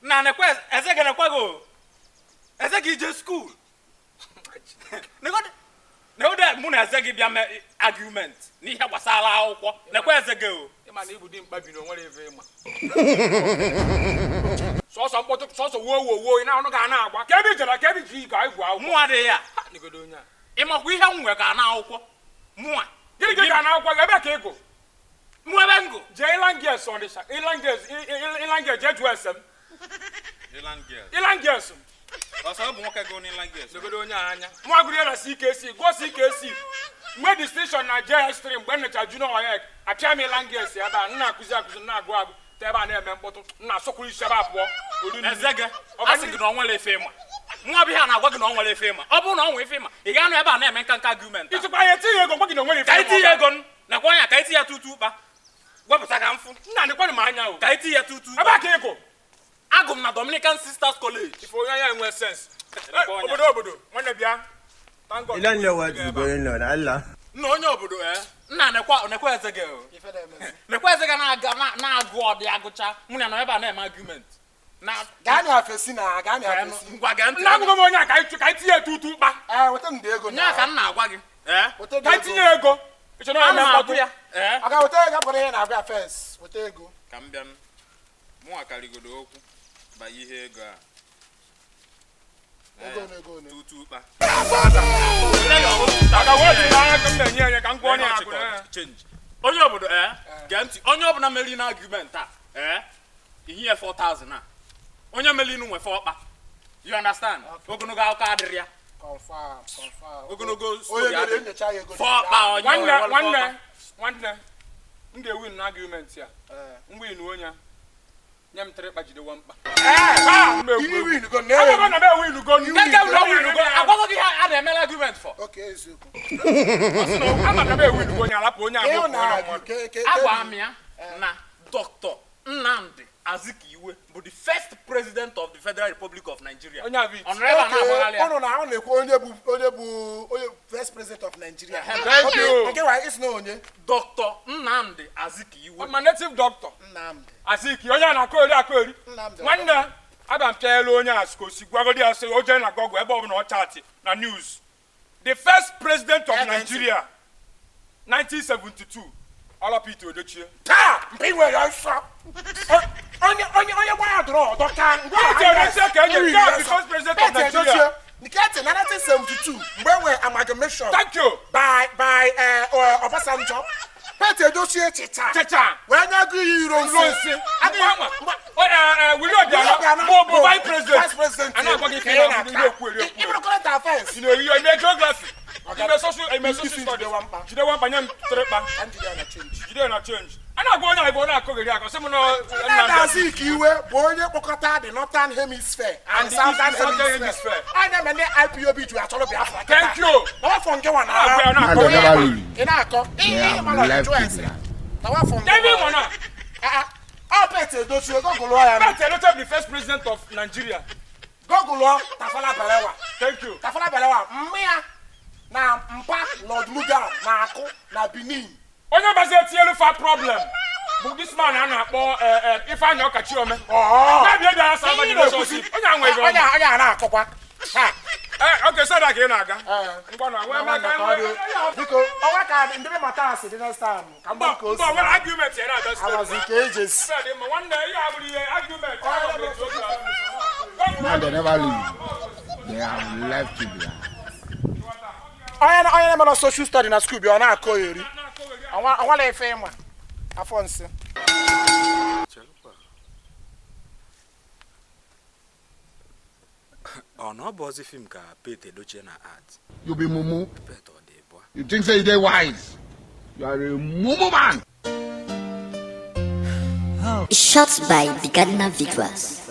Na nekwe ezege nekwago. Ezege ije school. Negoda muna ezege bia me argument. Ni ihe gbasara akwụkwọ. Nekwe ezege o. Ịma na ibu di mkpa bi no nwere eve ịma. Sọsọ mkpọtụ sọsọ wo ina ọnụ ga na agba. Ka ebe jere ka ebe ji ga igwu akwụkwọ. Mụ adị ya. Nigodo onya. Ịmakwa ihe nwe ka na akwụkwọ. Mụ a. Gịnị ga na akwụkwọ ebe ka ego. Mụ ebe ngo. Je Ilanges on this. Ilanges je juesem. Ilanges. Ọsọ bụ nwoke go ni Ilanges. Nigodo onya anya. Mụ agụrụ na CKC, go CKC. Mgbe distinction na JS3 mgbe nnecha junior oyek apịa m Ilanges ebe a nna akụzi nna agụ agụ ebe a na-eme mkpọtụ nna asọkwuru isi ebe abụọ ezege asị gị na ọ nwere efe ịma nwa bụ ihe a na-agwa gị na ọ nwere efe ịma ọ bụrụ na ọ nwere efe ịma ị ga-anọ ebe a na-eme nka argument ịtụkwa ya etinye ego gwa gị na nwere efe ka itinye ego nakwa anya ka itinye tutu ụkpa gwepụta ka mfụ nna nịkwanụ m anya o ka itinye tutu ebe a ka ego agụ m na Dominican Sisters College ife onye anya enwe sens obodo nwanne bịa Ilan lewa zugo no Allah. Nna onye obodo nna nekwa ezege o nekwa ezege na-agụ ọdị agụcha mụ na ebe a na-eme argument na gani afesi na gani afesi ngwa ga ntị nna agụgo m onye ka itinye tutu ụkpa weta ndị ego nya ka nna agwa gị ka itinye ego ịchọ na eme mkpọtụ ya aga weta ego pụrụ ihe na-agwa fes weta ego ka m bịa mụ akarigodo okwu ba ihe ego a ego tutu ụkpa onye obodo gee ntị onye ọbụla meri na argument a ihe 4,000 a onye meri nwe 4 ọkpa you understand ogologo akụkọ adịrị ya ogologo story adịrị 4 ọkpa nwanne m ga-ewin na argument ya mgbe onye nye m 3 kpajide 1 mkpa agwago gị ha a na-emela argument for agwa m ya na Dr. Nnamdi Azikiwe bụ the first president of the Federal Republic of Nigeria onye first president of Nigeria Dr. Nnamdi Azikiwe my native doctor Aziki onye na-akọ eri nwanne aba mpịala onye asikosi gwagodi asị oje na Google ebe ọbụla ọ chatị na news the first president of Nigeria 1972 Olapite Odochie taa mpe nwere nsọ onye gbara dụrụ ọdọ ka the first president of Nigeria Nikete na 1972 mgbe nwere amalgamation thank you by Obasanjo Pete Edochie chicha wee nye agụ iyi iro nsi Willie Obiano bụ vice president and agwa gị ihe okwu current affairs ime geography ime social studies jide wampa nye m 3 kpa jide na change ana agwa onye Igbo na-akọgheri akọ sị m na Azikiwe bụ onye kpọkọta the northern hemisphere and southern hemisphere anya mene IPOB ju achọrọ Biafra thank you na fọ nke wana ị na-akọ ihe mara choice na wa fọ David Mona Pete Edochie gogolo ya Pete Edochie the first president of Nigeria gogolo Tafawa Balewa thank you Tafawa Balewa mmịa na mpa Lord Lugard na akụ na Benin onye bazi etielu fa problem bụ this man a na-akpọ Ifeanyi Ọkachiome na-abịa bịa asa ama relationship onye anwe ego onye a na-akọkwa okay so that ka ị na-aga ngwa na nwe maka biko ọnwa ka ndị mata asị dị next time ka mgbe ka o si nwere argument ya na-abịa awazi ka ejesi nwanne ihe abụrụ ihe argument And they never leave. They have left you behind. onye na-eme social study na school bi ọ na-akọ eri ọnwa na-efe ịma afọ nsị ọ na ọ bụ ozi film ka Pete Edochie na art You be mumu. Pete ọ dị bụ You think say they wise? You are a mumu man. Shot by the Cardinal Victoires.